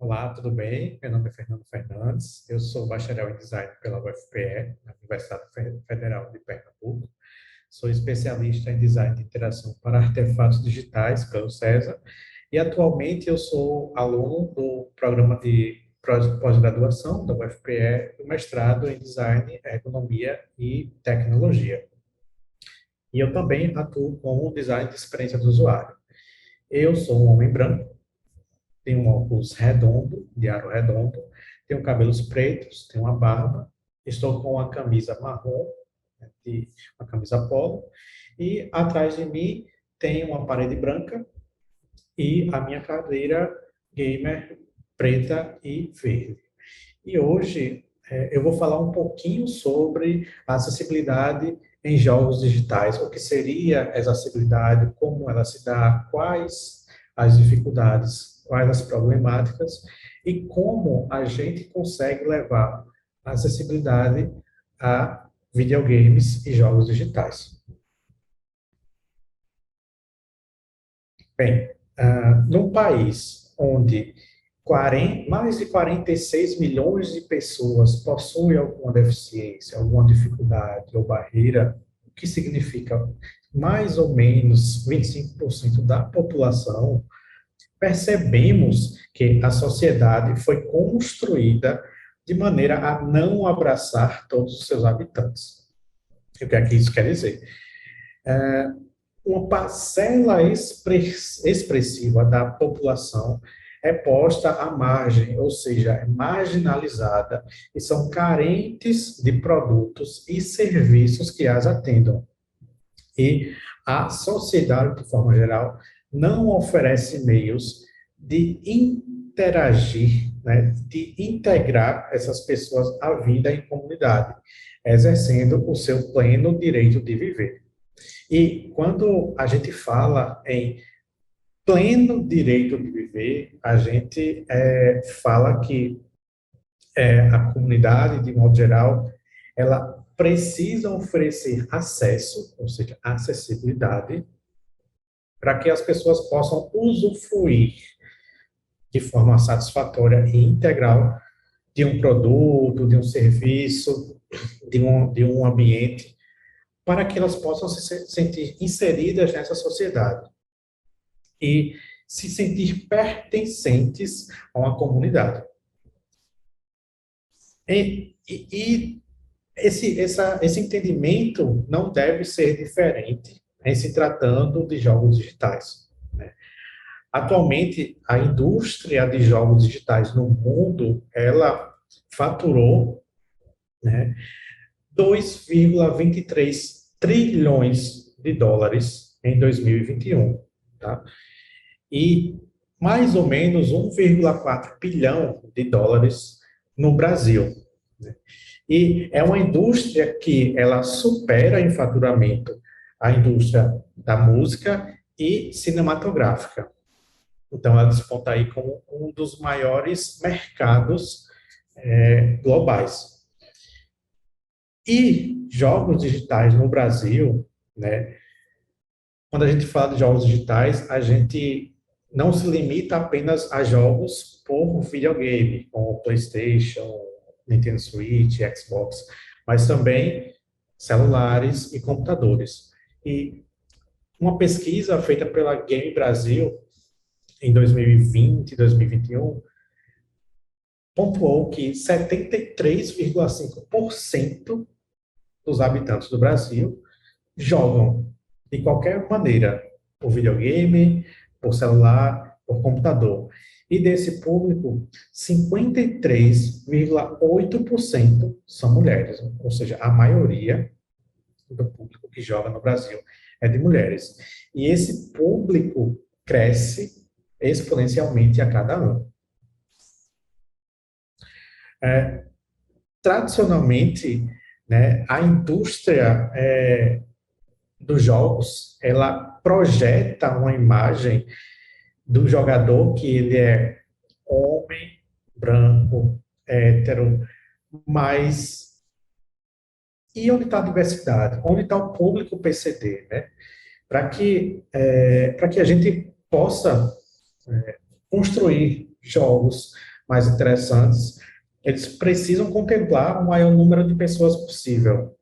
Olá, tudo bem? Meu nome é Fernando Fernandes, eu sou bacharel em design pela UFPE, na Universidade Federal de Pernambuco. Sou especialista em design de interação para artefatos digitais pelo César e atualmente eu sou aluno do programa de pós-graduação da UFPE, do mestrado em design, ergonomia e tecnologia. E eu também atuo como design de experiência do usuário. Eu sou um homem branco, tenho um óculos redondo, de aro redondo, tenho cabelos pretos, tenho uma barba, estou com uma camisa marrom, né, uma camisa polo, e atrás de mim tem uma parede branca e a minha cadeira gamer preta e verde. E hoje eu vou falar um pouquinho sobre a acessibilidade em jogos digitais, o que seria essa acessibilidade, como ela se dá, quais as dificuldades, quais as problemáticas e como a gente consegue levar a acessibilidade a videogames e jogos digitais. Bem, num país onde mais de 46 milhões de pessoas possuem alguma deficiência, alguma dificuldade ou barreira, o que significa mais ou menos 25% da população, percebemos que a sociedade foi construída de maneira a não abraçar todos os seus habitantes. O que é que isso quer dizer? Uma parcela expressiva da população é posta à margem, ou seja, é marginalizada e são carentes de produtos e serviços que as atendam. E a sociedade, de forma geral, não oferece meios de interagir, né, de integrar essas pessoas à vida em comunidade, exercendo o seu pleno direito de viver. E quando a gente fala em pleno direito de viver, a gente fala que a comunidade, de modo geral, ela precisa oferecer acesso, ou seja, acessibilidade, para que as pessoas possam usufruir de forma satisfatória e integral de um produto, de um serviço, de um ambiente, para que elas possam se sentir inseridas nessa sociedade e se sentir pertencentes a uma comunidade. E esse entendimento não deve ser diferente em se tratando de jogos digitais, né? Atualmente, a indústria de jogos digitais no mundo, ela faturou, né, 2,23 trilhões de dólares em 2021, tá? E mais ou menos 1,4 bilhão de dólares no Brasil, né? E é uma indústria que ela supera em faturamento a indústria da música e cinematográfica. Então, ela desponta aí como um dos maiores mercados globais. E jogos digitais no Brasil, né? Quando a gente fala de jogos digitais, a gente não se limita apenas a jogos por videogame, como PlayStation, Nintendo Switch, Xbox, mas também celulares e computadores. E uma pesquisa feita pela Game Brasil em 2020 e 2021 pontuou que 73,5% dos habitantes do Brasil jogam de qualquer maneira, por videogame, por celular, por computador. E desse público, 53,8% são mulheres, ou seja, a maioria do público que joga no Brasil é de mulheres. E esse público cresce exponencialmente a cada ano. Tradicionalmente, né, a indústria dos jogos, ela projeta uma imagem do jogador que ele é homem, branco, hétero, mas e onde está a diversidade? Onde está o público PCD, né? Para que a gente possa construir jogos mais interessantes, eles precisam contemplar o maior número de pessoas possível.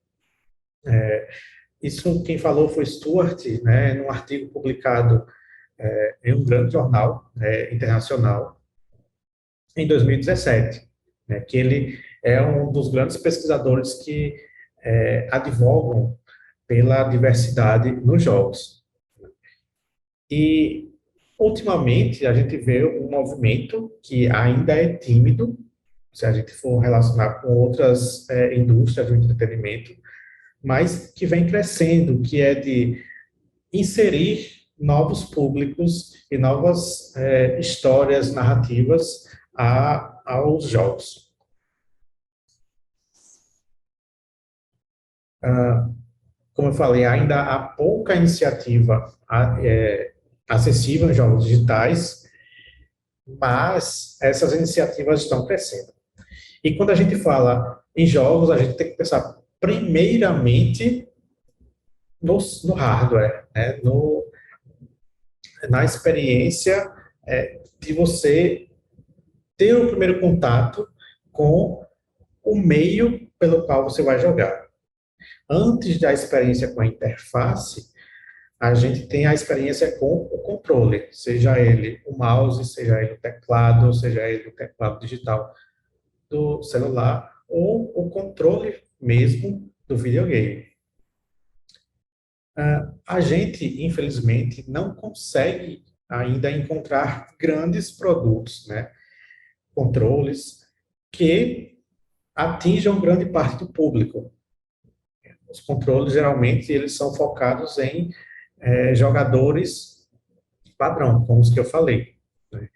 Isso quem falou foi Stuart, né, num artigo publicado em um grande jornal internacional em 2017, né, que ele é um dos grandes pesquisadores que advogam pela diversidade nos jogos. E, ultimamente, a gente vê um movimento que ainda é tímido, se a gente for relacionar com outras indústrias do entretenimento, mas que vem crescendo, que é de inserir novos públicos e novas histórias narrativas aos jogos. Como eu falei, ainda há pouca iniciativa acessível em jogos digitais, mas essas iniciativas estão crescendo. E quando a gente fala em jogos, a gente tem que pensar primeiramente no hardware, né? Na experiência de você ter o primeiro contato com o meio pelo qual você vai jogar. Antes da experiência com a interface, a gente tem a experiência com o controle, seja ele o mouse, seja ele o teclado, seja ele o teclado digital do celular, ou o controle mesmo do videogame. A gente, infelizmente, não consegue ainda encontrar grandes produtos, né? Controles que atinjam grande parte do público. Os controles, geralmente, eles são focados em jogadores padrão, como os que eu falei, né?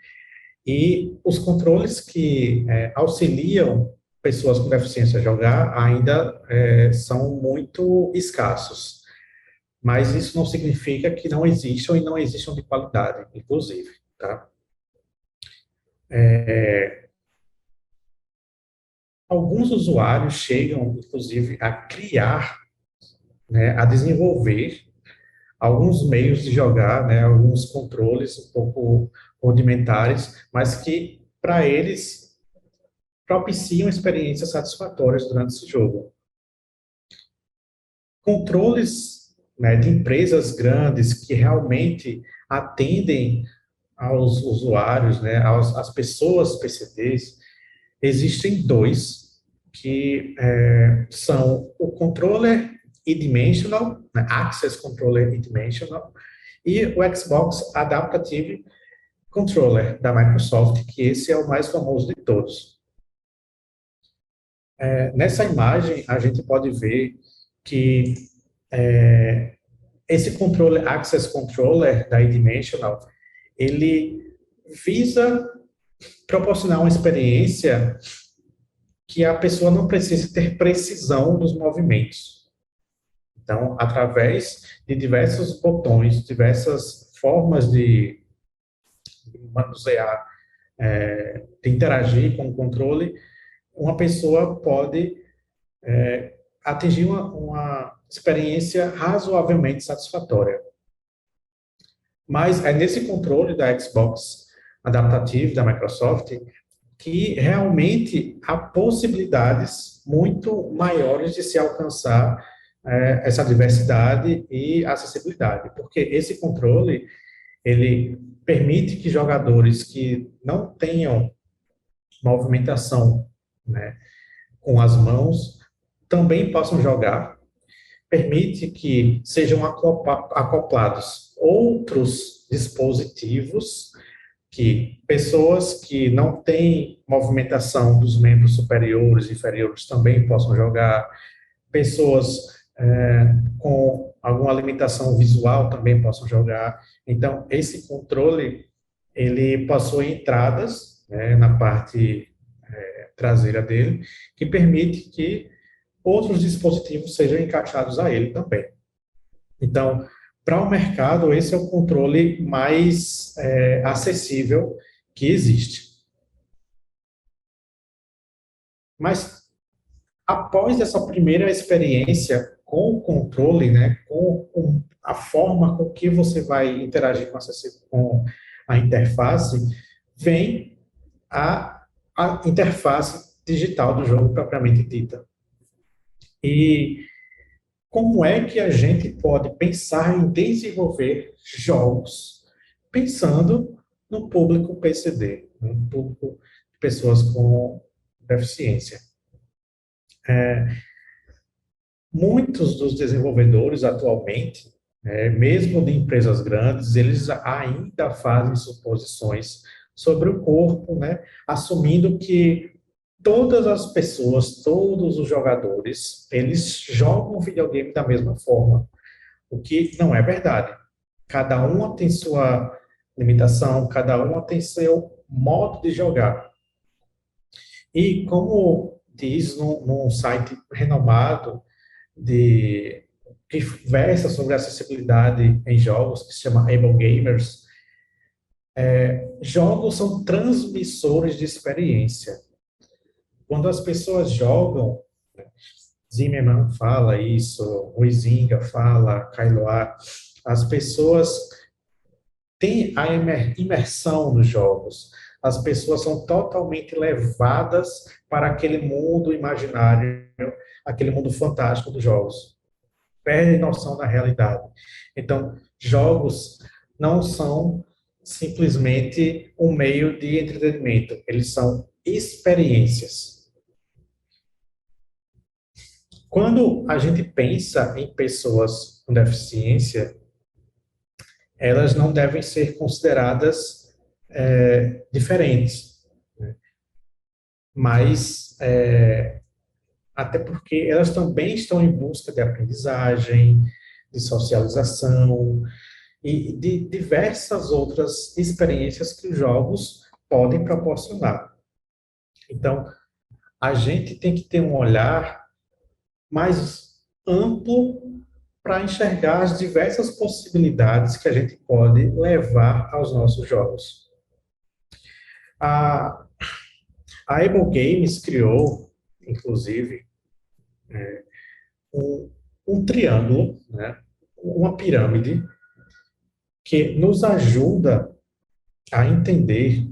E os controles que auxiliam pessoas com deficiência a jogar ainda são muito escassos. Mas isso não significa que não existam e não existam de qualidade, inclusive, tá? Alguns usuários chegam, inclusive, a criar, né, a desenvolver alguns meios de jogar, né, alguns controles um pouco rudimentares, mas que, para eles, propiciam experiências satisfatórias durante esse jogo. Controles, né, de empresas grandes que realmente atendem aos usuários, né, às pessoas PCDs, existem dois, que são o Controller e-Dimensional, né, Access Controller e-Dimensional, e o Xbox Adaptive Controller, da Microsoft, que esse é o mais famoso de todos. Nessa imagem, a gente pode ver que esse controller, Access Controller da e-Dimensional, ele visa proporcionar uma experiência que a pessoa não precise ter precisão dos movimentos. Então, através de diversos botões, diversas formas de manusear, de interagir com o controle, uma pessoa pode atingir uma experiência razoavelmente satisfatória. Mas é nesse controle da Xbox Adaptative da Microsoft que realmente há possibilidades muito maiores de se alcançar essa diversidade e acessibilidade, porque esse controle, ele permite que jogadores que não tenham movimentação, né, com as mãos também possam jogar, permite que sejam acoplados outros dispositivos que pessoas que não têm movimentação dos membros superiores e inferiores também possam jogar, pessoas com alguma limitação visual também possam jogar. Então, esse controle, ele possui entradas, né, na parte traseira dele, que permite que outros dispositivos sejam encaixados a ele também. Então, para o mercado, esse é o controle mais acessível que existe. Mas, após essa primeira experiência com o controle, né, com a forma com que você vai interagir com a interface, vem a a interface digital do jogo propriamente dita. E como é que a gente pode pensar em desenvolver jogos pensando no público PCD, no público de pessoas com deficiência? Muitos dos desenvolvedores atualmente, mesmo de empresas grandes, eles ainda fazem suposições sobre o corpo, né, assumindo que todas as pessoas, todos os jogadores, eles jogam videogame da mesma forma, o que não é verdade. Cada uma tem sua limitação, cada uma tem seu modo de jogar. E como diz num site renomado que versa sobre acessibilidade em jogos, que se chama Able Gamers, jogos são transmissores de experiência. Quando as pessoas jogam, Zimmerman fala isso, Huizinga fala, Kailoa, as pessoas têm a imersão nos jogos. As pessoas são totalmente levadas para aquele mundo imaginário, aquele mundo fantástico dos jogos. Perdem noção da realidade. Então, jogos não são simplesmente um meio de entretenimento, eles são experiências. Quando a gente pensa em pessoas com deficiência, elas não devem ser consideradas diferentes, né? Mas até porque elas também estão em busca de aprendizagem, de socialização e de diversas outras experiências que os jogos podem proporcionar. Então, a gente tem que ter um olhar mais amplo para enxergar as diversas possibilidades que a gente pode levar aos nossos jogos. A, a Able Games criou, inclusive, um, um triângulo, né, uma pirâmide, que nos ajuda a entender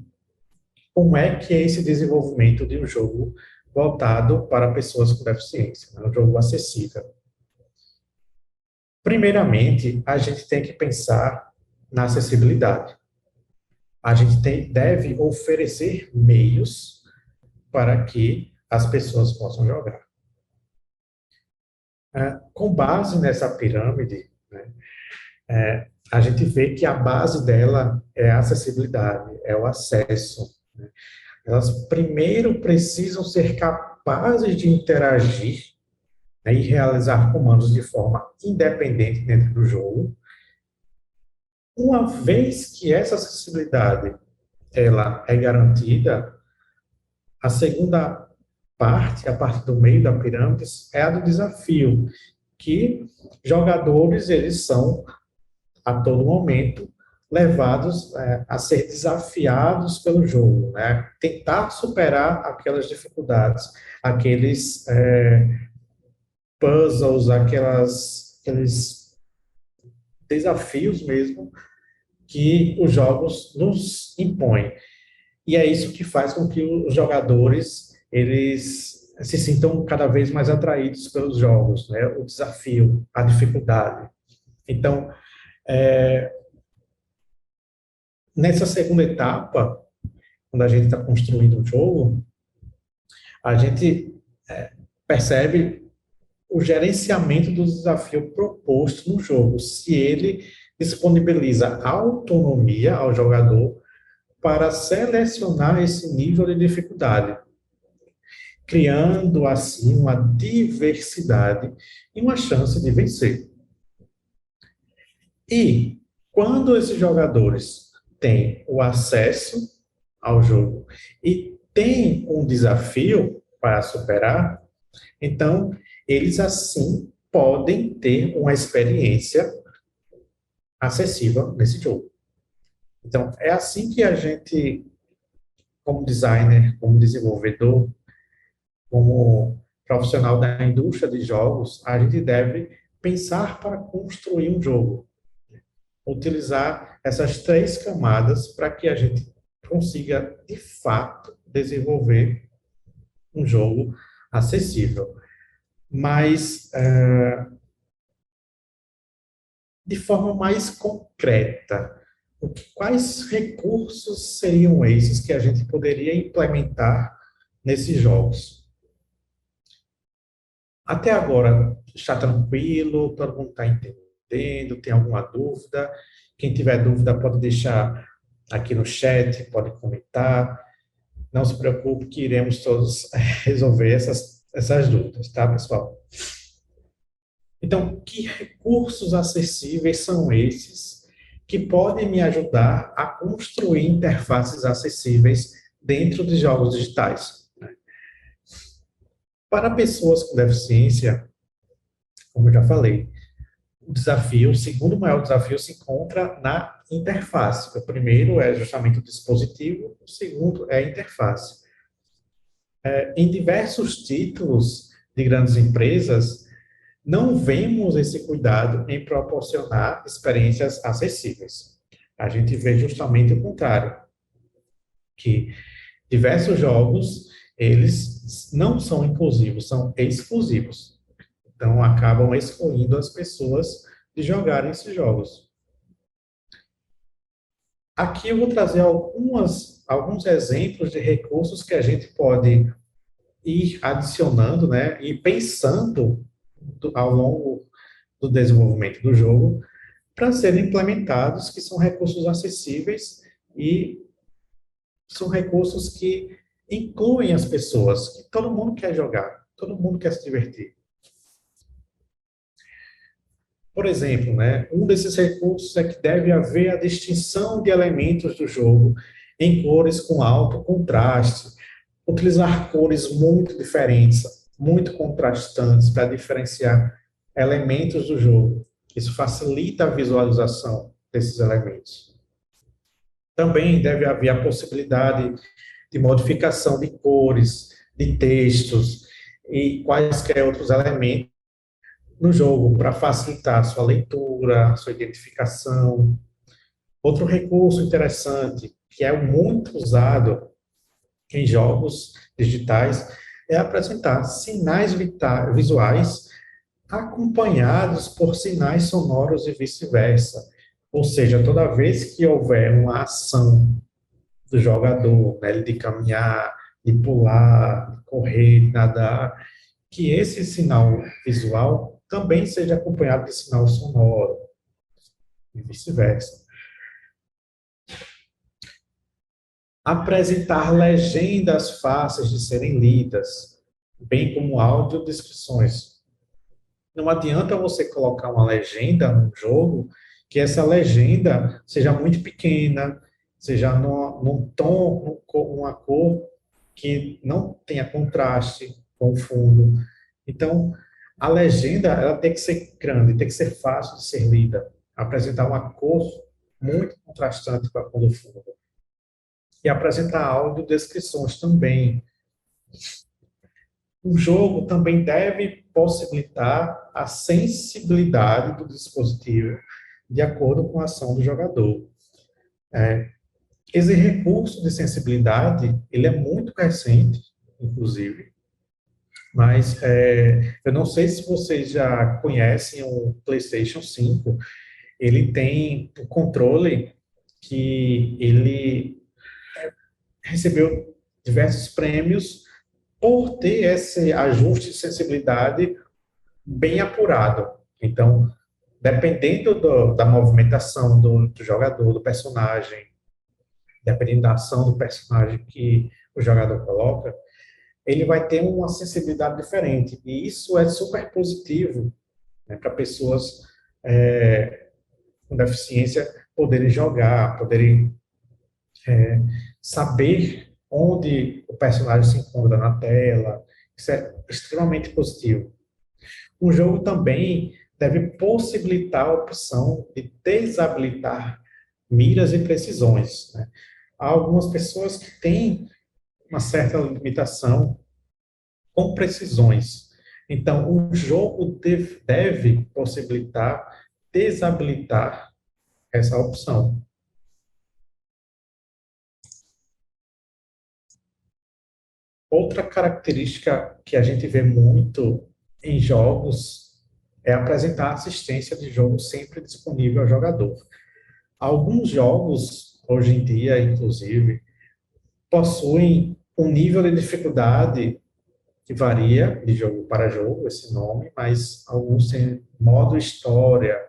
como é que é esse desenvolvimento de um jogo voltado para pessoas com deficiência, né, um jogo acessível. Primeiramente, a gente tem que pensar na acessibilidade. A gente deve oferecer meios para que as pessoas possam jogar. Com base nessa pirâmide, né, a gente vê que a base dela é a acessibilidade, é o acesso, né. Elas primeiro precisam ser capazes de interagir, né, e realizar comandos de forma independente dentro do jogo. Uma vez que essa acessibilidade ela é garantida, a segunda parte, a parte do meio da pirâmide, é a do desafio, que jogadores eles são a todo momento levados a ser desafiados pelo jogo, né? Tentar superar aquelas dificuldades, aqueles puzzles, aqueles desafios mesmo que os jogos nos impõem. E é isso que faz com que os jogadores eles se sintam cada vez mais atraídos pelos jogos, né? O desafio, a dificuldade. Então, nessa segunda etapa, quando a gente está construindo o jogo, a gente percebe o gerenciamento do desafio proposto no jogo, se ele disponibiliza autonomia ao jogador para selecionar esse nível de dificuldade, criando assim uma diversidade e uma chance de vencer. E quando esses jogadores têm o acesso ao jogo e têm um desafio para superar, então eles assim podem ter uma experiência acessível nesse jogo. Então é assim que a gente, como designer, como desenvolvedor, como profissional da indústria de jogos, a gente deve pensar para construir um jogo, utilizar essas três camadas para que a gente consiga, de fato, desenvolver um jogo acessível. Mas, de forma mais concreta, quais recursos seriam esses que a gente poderia implementar nesses jogos? Até agora, está tranquilo, todo mundo está entendendo, tem alguma dúvida? Quem tiver dúvida pode deixar aqui no chat, pode comentar. Não se preocupe que iremos todos resolver essas dúvidas, tá, pessoal? Então, que recursos acessíveis são esses que podem me ajudar a construir interfaces acessíveis dentro de jogos digitais? Para pessoas com deficiência, como eu já falei, o segundo maior desafio se encontra na interface. O primeiro é justamente o dispositivo, o segundo é a interface. Em diversos títulos de grandes empresas, não vemos esse cuidado em proporcionar experiências acessíveis. A gente vê justamente o contrário, que diversos jogos, eles não são inclusivos, são exclusivos. Então, acabam excluindo as pessoas de jogarem esses jogos. Aqui eu vou trazer alguns exemplos de recursos que a gente pode ir adicionando, né, e pensando ao longo do desenvolvimento do jogo para serem implementados, que são recursos acessíveis e são recursos que incluem as pessoas, que todo mundo quer jogar, todo mundo quer se divertir. Por exemplo, né, um desses recursos é que deve haver a distinção de elementos do jogo em cores com alto contraste, utilizar cores muito diferentes, muito contrastantes para diferenciar elementos do jogo. Isso facilita a visualização desses elementos. Também deve haver a possibilidade de modificação de cores, de textos e quaisquer outros elementos no jogo para facilitar a sua leitura, a sua identificação. Outro recurso interessante, que é muito usado em jogos digitais, é apresentar sinais visuais acompanhados por sinais sonoros e vice-versa. Ou seja, toda vez que houver uma ação do jogador, né, de caminhar, de pular, de correr, de nadar, que esse sinal visual também seja acompanhado de sinal sonoro e vice-versa. Apresentar legendas fáceis de serem lidas, bem como audiodescrições. Não adianta você colocar uma legenda num jogo que essa legenda seja muito pequena, seja num tom, uma cor que não tenha contraste com o fundo. Então, a legenda ela tem que ser grande, tem que ser fácil de ser lida, apresentar uma cor muito contrastante com a cor do fundo. E apresentar audiodescrições também. O jogo também deve possibilitar a sensibilidade do dispositivo de acordo com a ação do jogador. Esse recurso de sensibilidade, ele é muito recente, inclusive, mas eu não sei se vocês já conhecem o PlayStation 5. Ele tem um controle que ele recebeu diversos prêmios por ter esse ajuste de sensibilidade bem apurado. Então, dependendo da movimentação do jogador, do personagem, dependendo da ação do personagem que o jogador coloca, ele vai ter uma sensibilidade diferente. E isso é super positivo, né, para pessoas com deficiência poderem jogar, poderem saber onde o personagem se encontra na tela. Isso é extremamente positivo. O jogo também deve possibilitar a opção de desabilitar miras e precisões, né? Há algumas pessoas que têm uma certa limitação com precisões. Então, o jogo deve possibilitar desabilitar essa opção. Outra característica que a gente vê muito em jogos é apresentar assistência de jogo sempre disponível ao jogador. Alguns jogos, hoje em dia, inclusive, possuem um nível de dificuldade que varia de jogo para jogo, esse nome, mas alguns têm modo história,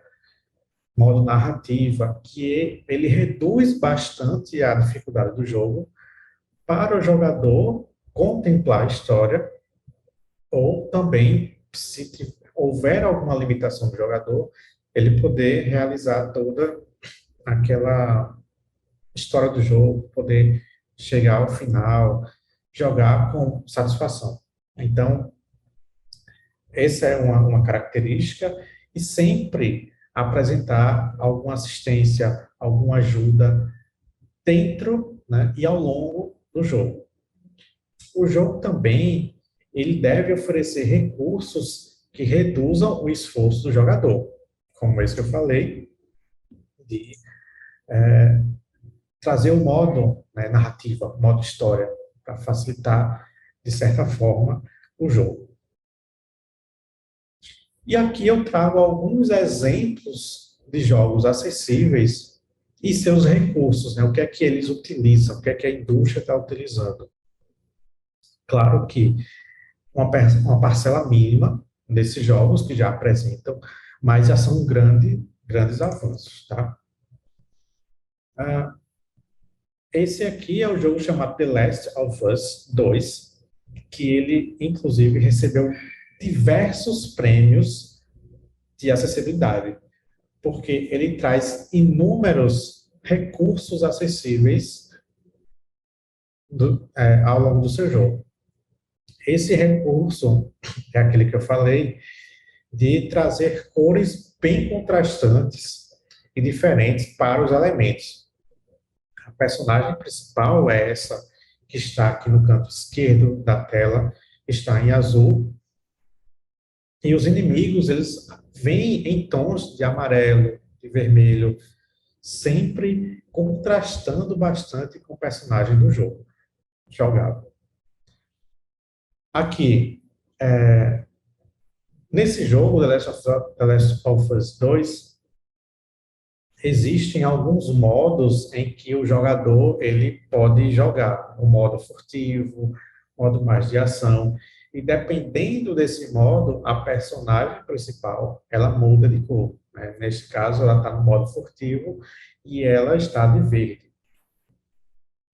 modo narrativa, que ele reduz bastante a dificuldade do jogo para o jogador contemplar a história ou também, se houver alguma limitação do jogador, ele poder realizar toda aquela história do jogo, poder chegar ao final, jogar com satisfação. Então, essa é uma característica e sempre apresentar alguma assistência, alguma ajuda dentro, né, e ao longo do jogo. O jogo também ele deve oferecer recursos que reduzam o esforço do jogador, como esse que eu falei, de trazer o modo, né, narrativa, o modo história, para facilitar, de certa forma, o jogo. E aqui eu trago alguns exemplos de jogos acessíveis e seus recursos, né? O que é que eles utilizam, o que é que a indústria está utilizando. Claro que uma parcela mínima desses jogos que já apresentam, mas já são grandes avanços, tá? Ah, esse aqui é o jogo chamado The Last of Us 2, que ele, inclusive, recebeu diversos prêmios de acessibilidade, porque ele traz inúmeros recursos acessíveis ao longo do seu jogo. Esse recurso é aquele que eu falei, de trazer cores bem contrastantes e diferentes para os elementos. A personagem principal é essa que está aqui no canto esquerdo da tela, está em azul, e os inimigos, eles vêm em tons de amarelo, de vermelho, sempre contrastando bastante com o personagem do jogo jogável. Aqui, nesse jogo, The Last of Us 2, existem alguns modos em que o jogador ele pode jogar, o modo furtivo, modo mais de ação, e dependendo desse modo, a personagem principal, ela muda de cor, né? Neste caso, ela está no modo furtivo e ela está de verde,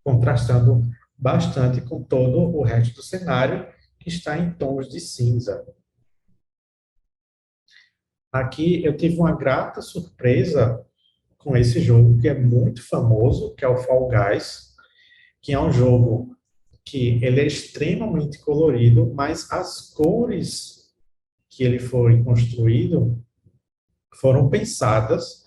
contrastando bastante com todo o resto do cenário, que está em tons de cinza. Aqui eu tive uma grata surpresa com esse jogo, que é muito famoso, que é o Fall Guys, que é um jogo que ele é extremamente colorido, mas as cores que ele foi construído foram pensadas,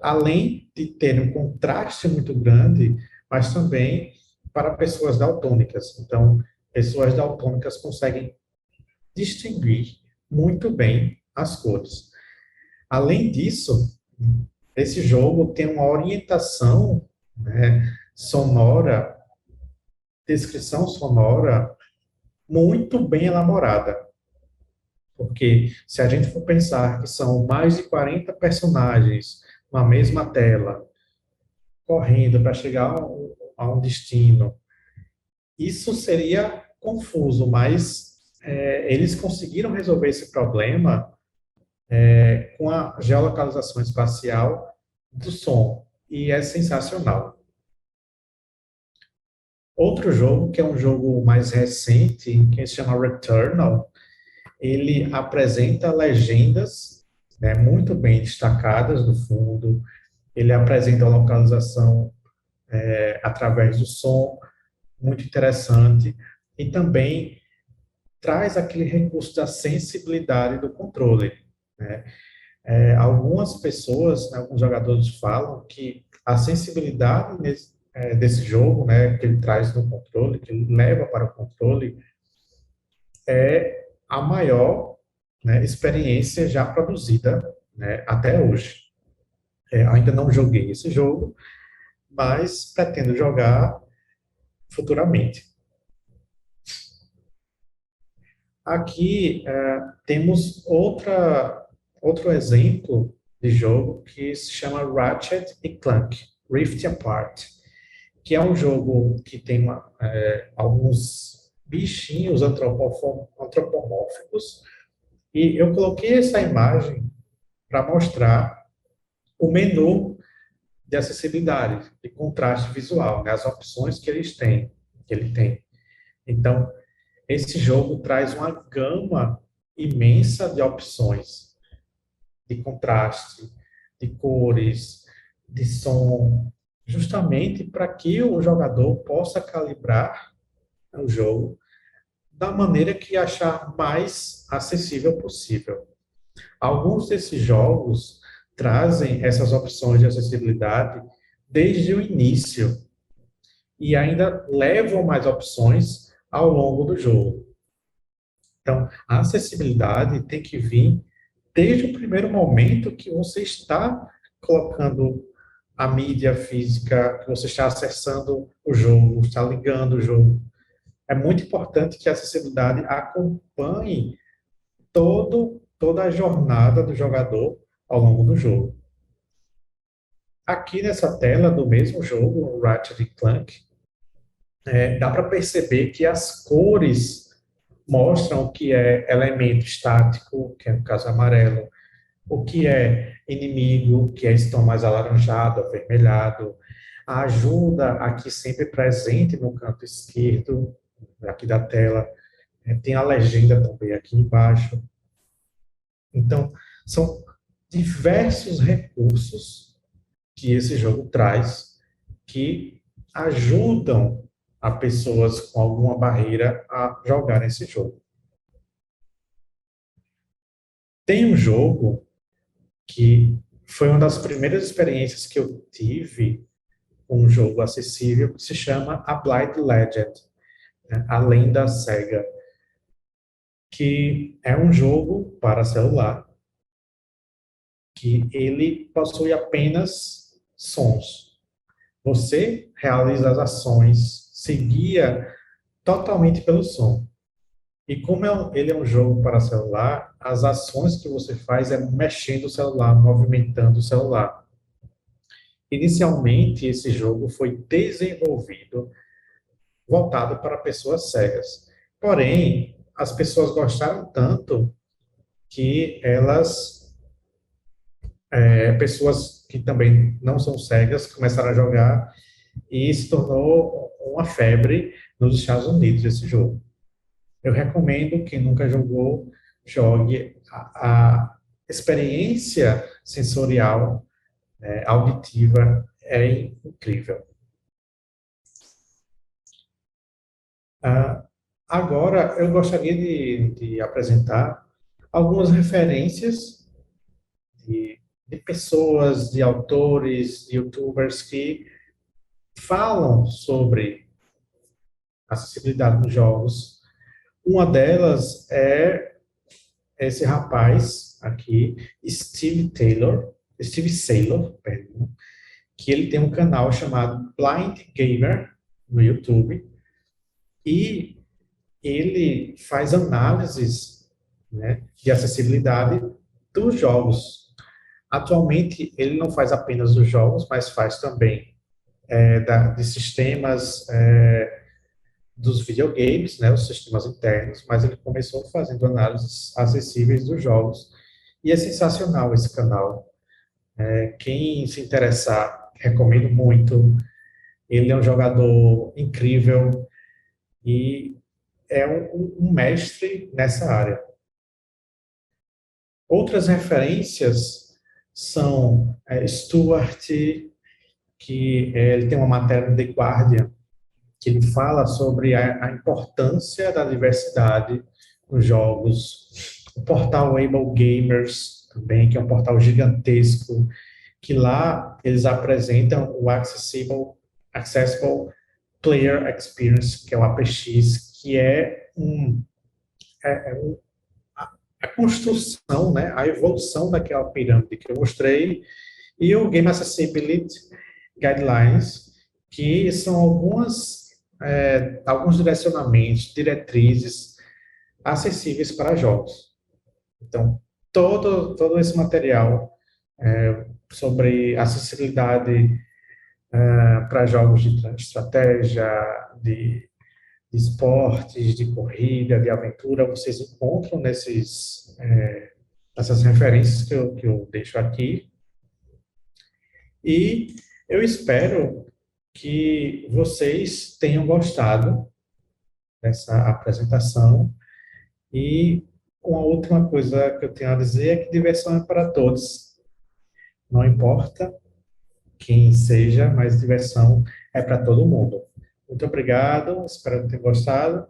além de ter um contraste muito grande, mas também para pessoas daltônicas. Então, pessoas daltônicas conseguem distinguir muito bem as cores. Além disso, esse jogo tem uma orientação, né, sonora, descrição sonora muito bem elaborada. Porque se a gente for pensar que são mais de 40 personagens na mesma tela, correndo para chegar a um destino, isso seria confuso, mas eles conseguiram resolver esse problema com a geolocalização espacial do som, e é sensacional. Outro jogo, que é um jogo mais recente, que se chama Returnal, ele apresenta legendas, né, muito bem destacadas no fundo, ele apresenta a localização através do som, muito interessante, e também traz aquele recurso da sensibilidade do controle, né? Algumas pessoas, né, alguns jogadores falam que a sensibilidade desse jogo, né, que ele traz no controle, que ele leva para o controle, é a maior, né, experiência já produzida, né, até hoje. Ainda não joguei esse jogo, mas pretendo jogar futuramente. Aqui temos outro exemplo de jogo que se chama Ratchet e Clank, Rift Apart, que é um jogo que tem alguns bichinhos antropomórficos, e eu coloquei essa imagem para mostrar o menu de acessibilidade, de contraste visual, né, as opções que ele tem. Então, esse jogo traz uma gama imensa de opções de contraste, de cores, de som, justamente para que o jogador possa calibrar o jogo da maneira que achar mais acessível possível. Alguns desses jogos trazem essas opções de acessibilidade desde o início e ainda levam mais opções ao longo do jogo. Então, a acessibilidade tem que vir desde o primeiro momento que você está colocando a mídia física, que você está acessando o jogo, está ligando o jogo. É muito importante que a acessibilidade acompanhe toda a jornada do jogador ao longo do jogo. Aqui nessa tela do mesmo jogo, o Ratchet Clank, dá para perceber que as cores mostram o que é elemento estático, que é no caso amarelo, o que é inimigo, que é esse tom mais alaranjado, avermelhado. A ajuda aqui sempre presente no canto esquerdo, aqui da tela. Tem a legenda também aqui embaixo. Então, são diversos recursos que esse jogo traz que ajudam a pessoas com alguma barreira a jogar esse jogo. Tem um jogo que foi uma das primeiras experiências que eu tive com um jogo acessível, que se chama A Blind Legend, né? A Lenda Cega, que é um jogo para celular que ele possui apenas sons. Você realiza as ações, se guia totalmente pelo som. E como ele é um jogo para celular, as ações que você faz é mexendo o celular, movimentando o celular. Inicialmente, esse jogo foi desenvolvido voltado para pessoas cegas. Porém, as pessoas gostaram tanto que pessoas que também não são cegas, começaram a jogar e se tornou uma febre nos Estados Unidos esse jogo. Eu recomendo, quem nunca jogou, jogue. A experiência sensorial, auditiva, é incrível. Agora, eu gostaria de apresentar algumas referências de pessoas, de autores, de youtubers que falam sobre acessibilidade nos jogos. Uma delas é esse rapaz aqui, Steve Saylor, perdão, que ele tem um canal chamado Blind Gamer no YouTube e ele faz análises, né, de acessibilidade dos jogos. Atualmente, ele não faz apenas dos jogos, mas faz também de sistemas dos videogames, né, os sistemas internos, mas ele começou fazendo análises acessíveis dos jogos. E é sensacional esse canal. Quem se interessar, recomendo muito. Ele é um jogador incrível e é um mestre nessa área. Outras referências são Stuart, que ele tem uma matéria no The Guardian, que ele fala sobre a importância da diversidade nos jogos. O portal Able Gamers, também, que é um portal gigantesco, que lá eles apresentam o Accessible Player Experience, que é o APX, que é a construção, né, a evolução daquela pirâmide que eu mostrei, e o Game Accessibility Guidelines, que são alguns direcionamentos, diretrizes acessíveis para jogos. Então, todo esse material sobre acessibilidade para jogos de estratégia, de esportes, de corrida, de aventura, vocês encontram nessas referências que eu deixo aqui. E eu espero que vocês tenham gostado dessa apresentação. E uma última coisa que eu tenho a dizer é que diversão é para todos. Não importa quem seja, mas diversão é para todo mundo. Muito obrigado, espero que tenham gostado